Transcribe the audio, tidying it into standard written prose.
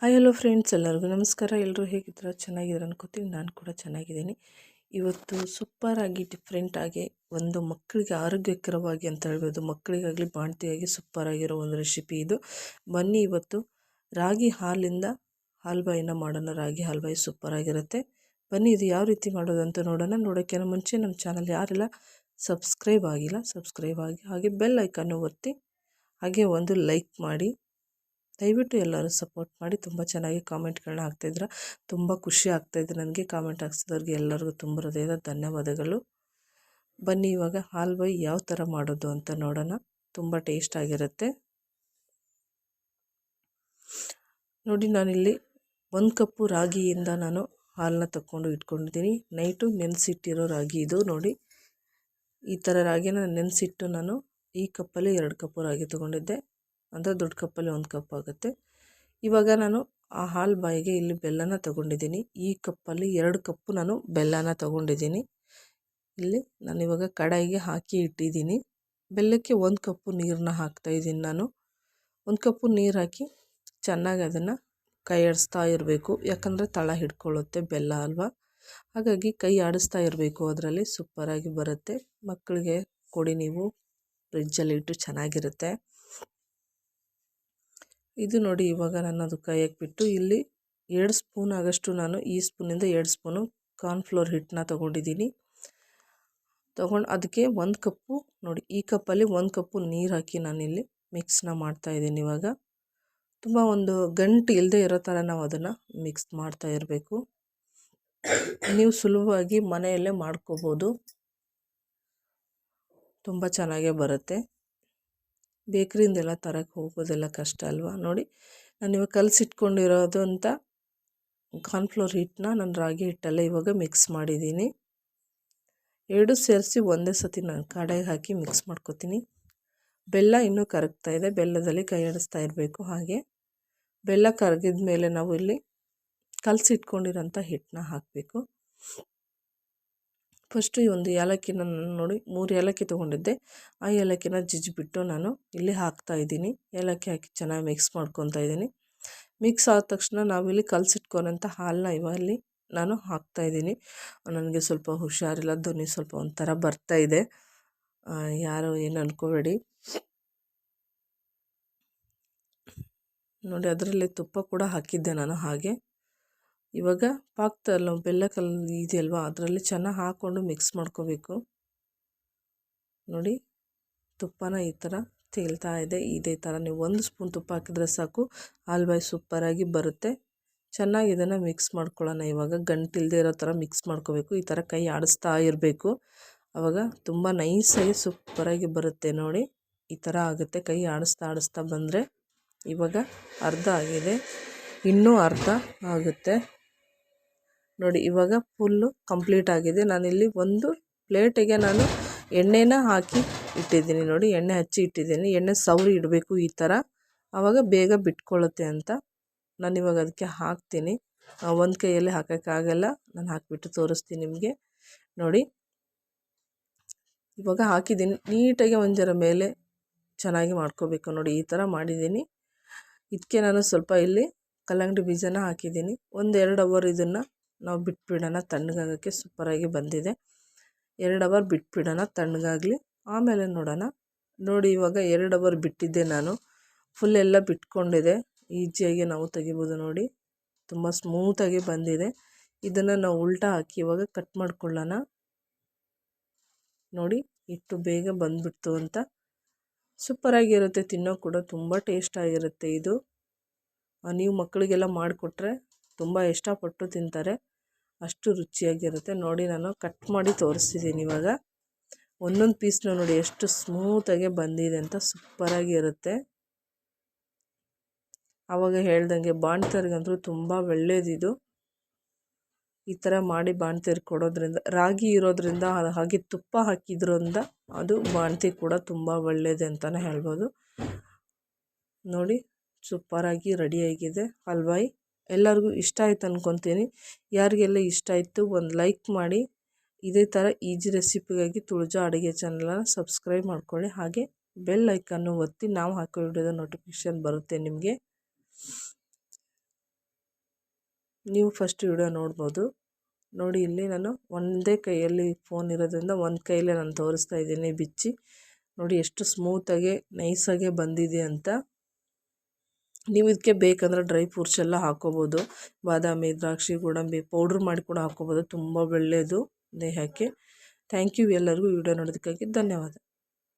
Hi hello friends, ಎಲ್ಲರಿಗೂ ನಮಸ್ಕಾರ. ಎಲ್ಲರೂ ಹೇಗಿದ್ದೀರಾ? ಚೆನ್ನಾಗಿದ್ದೀರ ಅನ್ಕೋತೀನಿ. ನಾನು ಕೂಡ ಚೆನ್ನಾಗಿದ್ದೀನಿ. ಇವತ್ತು ಸೂಪರಾಗಿ ಡಿಫ್ರೆಂಟಾಗಿ ಒಂದು ಮಕ್ಕಳಿಗೆ ಆರೋಗ್ಯಕರವಾಗಿ ಅಂತ ಹೇಳ್ಬೋದು, ಮಕ್ಕಳಿಗಾಗಲಿ ಬಾಣ್ತಿಯಾಗಿ ಸೂಪರಾಗಿರೋ ಒಂದು ರೆಸಿಪಿ ಇದು. ಬನ್ನಿ ಇವತ್ತು ರಾಗಿ ಹಾಲಿಂದ ಹಾಲ್ಬಾಯಿನ ಮಾಡೋಣ. ರಾಗಿ ಹಾಲ್ಬಾಯಿ ಸೂಪರಾಗಿರುತ್ತೆ. ಬನ್ನಿ ಇದು ಯಾವ ರೀತಿ ಮಾಡೋದು ಅಂತ ನೋಡೋಣ. ನೋಡೋಕ್ಕಿಂತ ಮುಂಚೆ ನಮ್ಮ ಚಾನಲ್ ಯಾರೆಲ್ಲ ಸಬ್ಸ್ಕ್ರೈಬ್ ಆಗಿಲ್ಲ ಸಬ್ಸ್ಕ್ರೈಬ್ ಆಗಿ, ಹಾಗೆ ಬೆಲ್ ಐಕನ್ನು ಒತ್ತಿ, ಹಾಗೆ ಒಂದು ಲೈಕ್ ಮಾಡಿ. ದಯವಿಟ್ಟು ಎಲ್ಲರೂ ಸಪೋರ್ಟ್ ಮಾಡಿ. ತುಂಬ ಚೆನ್ನಾಗಿ ಕಾಮೆಂಟ್ಗಳನ್ನ ಹಾಕ್ತಾಯಿದ್ರ, ತುಂಬ ಖುಷಿ ಆಗ್ತಾಯಿದೆ ನನಗೆ. ಕಾಮೆಂಟ್ ಹಾಕ್ಸಿದವ್ರಿಗೆ ಎಲ್ಲರಿಗೂ ತುಂಬ ಹೃದಯದ ಧನ್ಯವಾದಗಳು. ಬನ್ನಿ ಇವಾಗ ಹಾಲ್ಬಾಯಿ ಯಾವ ಥರ ಮಾಡೋದು ಅಂತ ನೋಡೋಣ. ತುಂಬ ಟೇಸ್ಟ್ ಆಗಿರುತ್ತೆ ನೋಡಿ. ನಾನಿಲ್ಲಿ 1 ಕಪ್ಪು ರಾಗಿಯಿಂದ ನಾನು ಹಾಲನ್ನ ತಗೊಂಡು ಇಟ್ಕೊಂಡಿದ್ದೀನಿ. ನೈಟು ನೆನೆಸಿಟ್ಟಿರೋ ರಾಗಿ ಇದು ನೋಡಿ. ಈ ಥರ ರಾಗಿನ ನೆನೆಸಿಟ್ಟು ನಾನು ಈ ಕಪ್ಪಲ್ಲಿ 2 ಕಪ್ಪು ರಾಗಿ ತೊಗೊಂಡಿದ್ದೆ, ಅಂದರೆ ದೊಡ್ಡ ಕಪ್ಪಲ್ಲಿ 1 ಕಪ್ ಆಗುತ್ತೆ. ಇವಾಗ ನಾನು ಆ ಹಾಲ್ಬಾಯಿಗೆ ಇಲ್ಲಿ ಬೆಲ್ಲನ ತೊಗೊಂಡಿದ್ದೀನಿ. ಈ ಕಪ್ಪಲ್ಲಿ 2 ಕಪ್ಪು ನಾನು ಬೆಲ್ಲನ ತೊಗೊಂಡಿದ್ದೀನಿ. ಇಲ್ಲಿ ನಾನಿವಾಗ ಕಡಾಯಿಗೆ ಹಾಕಿ ಇಟ್ಟಿದ್ದೀನಿ. ಬೆಲ್ಲಕ್ಕೆ 1 ಕಪ್ಪು ನೀರನ್ನ ಹಾಕ್ತಾಯಿದ್ದೀನಿ ನಾನು. 1 ಕಪ್ಪು ನೀರು ಹಾಕಿ ಚೆನ್ನಾಗಿ ಅದನ್ನು ಕೈ ಆಡಿಸ್ತಾ ಇರಬೇಕು, ಯಾಕಂದರೆ ತಳ ಹಿಡ್ಕೊಳ್ಳುತ್ತೆ ಬೆಲ್ಲ ಅಲ್ವಾ. ಹಾಗಾಗಿ ಕೈ ಆಡಿಸ್ತಾ ಇರಬೇಕು, ಅದರಲ್ಲಿ ಸೂಪರಾಗಿ ಬರುತ್ತೆ. ಮಕ್ಕಳಿಗೆ ಕೊಡಿ ನೀವು, ಫ್ರಿಜ್ಜಲ್ಲಿ ಇಟ್ಟು ಚೆನ್ನಾಗಿರುತ್ತೆ ಇದು ನೋಡಿ. ಇವಾಗ ನಾನು ಅದು ಕೈಯಾಗಿ ಬಿಟ್ಟು ಇಲ್ಲಿ 2 ಸ್ಪೂನ್ ಆಗಷ್ಟು ನಾನು ಈ ಸ್ಪೂನಿಂದ 2 ಸ್ಪೂನು ಕಾರ್ನ್ಫ್ಲೋರ್ ಹಿಟ್ಟನ್ನ ತೊಗೊಂಡಿದ್ದೀನಿ. ತೊಗೊಂಡು ಅದಕ್ಕೆ 1 ಕಪ್ಪು ನೋಡಿ, ಈ ಕಪ್ಪಲ್ಲಿ 1 ಕಪ್ಪು ನೀರು ಹಾಕಿ ನಾನಿಲ್ಲಿ ಮಿಕ್ಸ್ನ ಮಾಡ್ತಾಯಿದ್ದೀನಿ. ಇವಾಗ ತುಂಬ ಒಂದು ಗಂಟು ಇಲ್ಲದೆ ಇರೋ ಥರ ನಾವು ಅದನ್ನು ಮಿಕ್ಸ್ ಮಾಡ್ತಾ ಇರಬೇಕು. ನೀವು ಸುಲಭವಾಗಿ ಮನೆಯಲ್ಲೇ ಮಾಡ್ಕೋಬೋದು, ತುಂಬ ಚೆನ್ನಾಗೇ ಬರುತ್ತೆ. ಬೇಕ್ರಿಯಿಂದೆಲ್ಲ ತರಕ್ಕೆ ಹೋಗೋದೆಲ್ಲ ಕಷ್ಟ ಅಲ್ವಾ. ನೋಡಿ ನಾನಿವಾಗ ಕಲಸಿಟ್ಕೊಂಡಿರೋದು ಅಂತ ಕಾರ್ನ್ಫ್ಲೋರ್ ಹಿಟ್ಟನ್ನ ನಾನು ರಾಗಿ ಹಿಟ್ಟಲ್ಲೇ ಇವಾಗ ಮಿಕ್ಸ್ ಮಾಡಿದ್ದೀನಿ. 2 ಸೇರಿಸಿ ಒಂದೇ ಸತಿ ನಾನು ಕಡಾಯಿಗೆ ಹಾಕಿ ಮಿಕ್ಸ್ ಮಾಡ್ಕೊತೀನಿ. ಬೆಲ್ಲ ಇನ್ನೂ ಕರಗ್ತಾ ಇದೆ, ಬೆಲ್ಲದಲ್ಲಿ ಕೈ ಆಡಿಸ್ತಾ ಇರಬೇಕು. ಹಾಗೆ ಬೆಲ್ಲ ಕರಗಿದ ಮೇಲೆ ನಾವು ಇಲ್ಲಿ ಕಲಸಿಟ್ಕೊಂಡಿರೋಂಥ ಹಿಟ್ಟನ್ನ ಹಾಕಬೇಕು. ಫಸ್ಟು ಈ ಒಂದು ಏಲಕ್ಕಿನ ನೋಡಿ 3 ಏಲಕ್ಕಿ ತೊಗೊಂಡಿದ್ದೆ. ಆ ಏಲಕ್ಕಿನ ಜಜ್ಜಿಬಿಟ್ಟು ನಾನು ಇಲ್ಲಿ ಹಾಕ್ತಾಯಿದ್ದೀನಿ. ಏಲಕ್ಕಿ ಹಾಕಿ ಚೆನ್ನಾಗಿ ಮಿಕ್ಸ್ ಮಾಡ್ಕೊತಾ ಇದ್ದೀನಿ. ಮಿಕ್ಸ್ ಆದ ತಕ್ಷಣ ನಾವಿಲ್ಲಿ ಕಲಸಿಟ್ಕೊಳಂಥ ಹಾಲನ್ನ ಇವಲ್ಲಿ ನಾನು ಹಾಕ್ತಾಯಿದ್ದೀನಿ. ನನಗೆ ಸ್ವಲ್ಪ ಹುಷಾರಿಲ್ಲ, ಧ್ವನಿ ಸ್ವಲ್ಪ ಒಂಥರ ಬರ್ತಾಯಿದೆ, ಯಾರು ಏನು ಅಂದ್ಕೋಬೇಡಿ ನೋಡಿ. ಅದರಲ್ಲಿ ತುಪ್ಪ ಕೂಡ ಹಾಕಿದ್ದೆ ನಾನು. ಹಾಗೆ ಇವಾಗ ಪಾಕದಲ್ಲ ಬೆಲ್ಲ ಇದೆಯಲ್ವ, ಅದರಲ್ಲಿ ಚೆನ್ನಾಗಿ ಹಾಕ್ಕೊಂಡು ಮಿಕ್ಸ್ ಮಾಡ್ಕೋಬೇಕು ನೋಡಿ. ತುಪ್ಪನ ಈ ಥರ ತೇಲ್ತಾ ಇದೆ. ಇದೇ ಥರ ನೀವು 1 ಸ್ಪೂನ್ ತುಪ್ಪ ಹಾಕಿದ್ರೆ ಸಾಕು, ಹಾಲ್ಬಾಯಿ ಸೂಪರಾಗಿ ಬರುತ್ತೆ. ಚೆನ್ನಾಗಿ ಇದನ್ನು ಮಿಕ್ಸ್ ಮಾಡ್ಕೊಳ್ಳೋಣ. ಇವಾಗ ಗಂಟಿಲ್ಲದೆ ಇರೋ ಥರ ಮಿಕ್ಸ್ ಮಾಡ್ಕೋಬೇಕು. ಈ ಥರ ಕೈ ಆಡಿಸ್ತಾ ಇರಬೇಕು, ಆವಾಗ ತುಂಬ ನೈಸಾಗಿ ಸೂಪರಾಗಿ ಬರುತ್ತೆ ನೋಡಿ. ಈ ಥರ ಆಗುತ್ತೆ ಕೈ ಆಡಿಸ್ತಾ ಬಂದರೆ. ಇವಾಗ ಅರ್ಧ ಆಗಿದೆ, ಇನ್ನೂ ಅರ್ಧ ಆಗುತ್ತೆ ನೋಡಿ. ಇವಾಗ ಫುಲ್ಲು ಕಂಪ್ಲೀಟ್ ಆಗಿದೆ. ನಾನಿಲ್ಲಿ ಒಂದು ಪ್ಲೇಟಿಗೆ ನಾನು ಎಣ್ಣೆನ ಹಾಕಿ ಇಟ್ಟಿದ್ದೀನಿ ನೋಡಿ. ಎಣ್ಣೆ ಹಚ್ಚಿ ಇಟ್ಟಿದ್ದೀನಿ. ಎಣ್ಣೆ ಸವರಿ ಇಡಬೇಕು ಈ ಥರ, ಆವಾಗ ಬೇಗ ಬಿಟ್ಕೊಳ್ಳುತ್ತೆ ಅಂತ. ನಾನಿವಾಗ ಅದಕ್ಕೆ ಹಾಕ್ತೀನಿ. ಒಂದು ಕೈಯಲ್ಲಿ ಹಾಕೋಕ್ಕಾಗಲ್ಲ, ನಾನು ಹಾಕಿಬಿಟ್ಟು ತೋರಿಸ್ತೀನಿ ನಿಮಗೆ ನೋಡಿ. ಇವಾಗ ಹಾಕಿದ್ದೀನಿ ನೀಟಾಗಿ ಒಂದರ ಮೇಲೆ ಚೆನ್ನಾಗಿ ಮಾಡ್ಕೋಬೇಕು ನೋಡಿ. ಈ ಥರ ಮಾಡಿದ್ದೀನಿ. ಇದಕ್ಕೆ ನಾನು ಸ್ವಲ್ಪ ಇಲ್ಲಿ ಕಲ್ಲಂಗಡಿ ಬೀಜನ ಹಾಕಿದ್ದೀನಿ. 1-2 ಅವರ್ ಇದನ್ನು ನಾವು ಬಿಟ್ಬಿಡೋಣ ತಣ್ಣಗಾಗೋಕ್ಕೆ. ಸೂಪರಾಗಿ ಬಂದಿದೆ. 2 ಅವರ್ ಬಿಟ್ಬಿಡೋಣ ತಣ್ಣಗಾಗಲಿ, ಆಮೇಲೆ ನೋಡೋಣ ನೋಡಿ. ಇವಾಗ 2 ಅವರ್ ಬಿಟ್ಟಿದ್ದೆ ನಾನು, ಫುಲ್ ಎಲ್ಲ ಬಿಟ್ಕೊಂಡಿದೆ. ಈಸಿಯಾಗಿ ನಾವು ತೆಗಿಬೋದು ನೋಡಿ, ತುಂಬ ಸ್ಮೂತಾಗಿ ಬಂದಿದೆ. ಇದನ್ನು ನಾವು ಉಲ್ಟಾ ಹಾಕಿ ಇವಾಗ ಕಟ್ ಮಾಡ್ಕೊಳ್ಳೋಣ ನೋಡಿ. ಇಟ್ಟು ಬೇಗ ಬಂದ್ಬಿಡ್ತು ಅಂತ. ಸೂಪರಾಗಿರುತ್ತೆ, ತಿನ್ನೋ ಕೂಡ ತುಂಬ ಟೇಸ್ಟಾಗಿರುತ್ತೆ ಇದು. ನೀವು ಮಕ್ಕಳಿಗೆಲ್ಲ ಮಾಡಿಕೊಟ್ರೆ ತುಂಬ ಇಷ್ಟಪಟ್ಟು ತಿಂತಾರೆ, ಅಷ್ಟು ರುಚಿಯಾಗಿರುತ್ತೆ ನೋಡಿ. ನಾನು ಕಟ್ ಮಾಡಿ ತೋರಿಸ್ತಿದ್ದೀನಿ ಇವಾಗ. ಒಂದೊಂದು ಪೀಸ್ನ ನೋಡಿ ಎಷ್ಟು ಸ್ಮೂತಾಗೆ ಬಂದಿದೆ ಅಂತ, ಸೂಪರಾಗಿರುತ್ತೆ. ಆವಾಗ ಹೇಳ್ದಂಗೆ ಬಾಣ್ತರಿಗಂತೂ ತುಂಬ ಒಳ್ಳೆಯದಿದು. ಈ ಥರ ಮಾಡಿ ಬಾಣ್ತಿಗೆ ಕೊಡೋದ್ರಿಂದ, ರಾಗಿ ಇರೋದ್ರಿಂದ, ಹಾಗೆ ತುಪ್ಪ ಹಾಕಿದ್ರಿಂದ ಅದು ಬಾಣ್ತಿ ಕೂಡ ತುಂಬ ಒಳ್ಳೆಯದು ಅಂತಲೇ ಹೇಳ್ಬೋದು ನೋಡಿ. ಸೂಪರಾಗಿ ರೆಡಿಯಾಗಿದೆ ಹಾಲ್ಬಾಯಿ. ಎಲ್ಲರಿಗೂ ಇಷ್ಟ ಆಯ್ತು ಅಂದ್ಕೊತೀನಿ. ಯಾರಿಗೆಲ್ಲ ಇಷ್ಟ ಆಯಿತು ಒಂದು ಲೈಕ್ ಮಾಡಿ. ಇದೇ ಥರ ಈಜಿ ರೆಸಿಪಿಗಾಗಿ ತುಳಜಾ ಅಡುಗೆ ಚಾನಲನ್ನು ಸಬ್ಸ್ಕ್ರೈಬ್ ಮಾಡ್ಕೊಳ್ಳಿ. ಹಾಗೆ ಬೆಲ್ ಐಕನ್ನು ಒತ್ತಿ, ನಾವು ಹಾಕೋ ವಿಡಿಯೋದ ನೋಟಿಫಿಕೇಷನ್ ಬರುತ್ತೆ ನಿಮಗೆ. ನೀವು ಫಸ್ಟ್ ವಿಡಿಯೋ ನೋಡ್ಬೋದು. ನೋಡಿ ಇಲ್ಲಿ ನಾನು ಒಂದೇ ಕೈಯಲ್ಲಿ ಫೋನ್ ಇರೋದ್ರಿಂದ ಒಂದು ಕೈಯಲ್ಲೇ ನಾನು ತೋರಿಸ್ತಾ ಇದ್ದೀನಿ ಬಿಚ್ಚಿ. ನೋಡಿ ಎಷ್ಟು ಸ್ಮೂತಾಗಿ ನೈಸಾಗೆ ಬಂದಿದೆ ಅಂತ. ನೀವು ಇದಕ್ಕೆ ಬೇಕಂದರೆ ಡ್ರೈ ಫ್ರೂಟ್ಸ್ ಎಲ್ಲ ಹಾಕ್ಕೋಬೋದು. ಬಾದಾಮಿ, ದ್ರಾಕ್ಷಿ, ಗೋಡಂಬಿ ಪೌಡ್ರ್ ಮಾಡಿ ಕೂಡ ಹಾಕ್ಕೋಬೋದು. ತುಂಬ ಒಳ್ಳೆಯದು ದೇಹಕ್ಕೆ. ಥ್ಯಾಂಕ್ ಯು ಎಲ್ಲರಿಗೂ ವಿಡಿಯೋ ನೋಡೋದಕ್ಕಾಗಿ ಧನ್ಯವಾದ.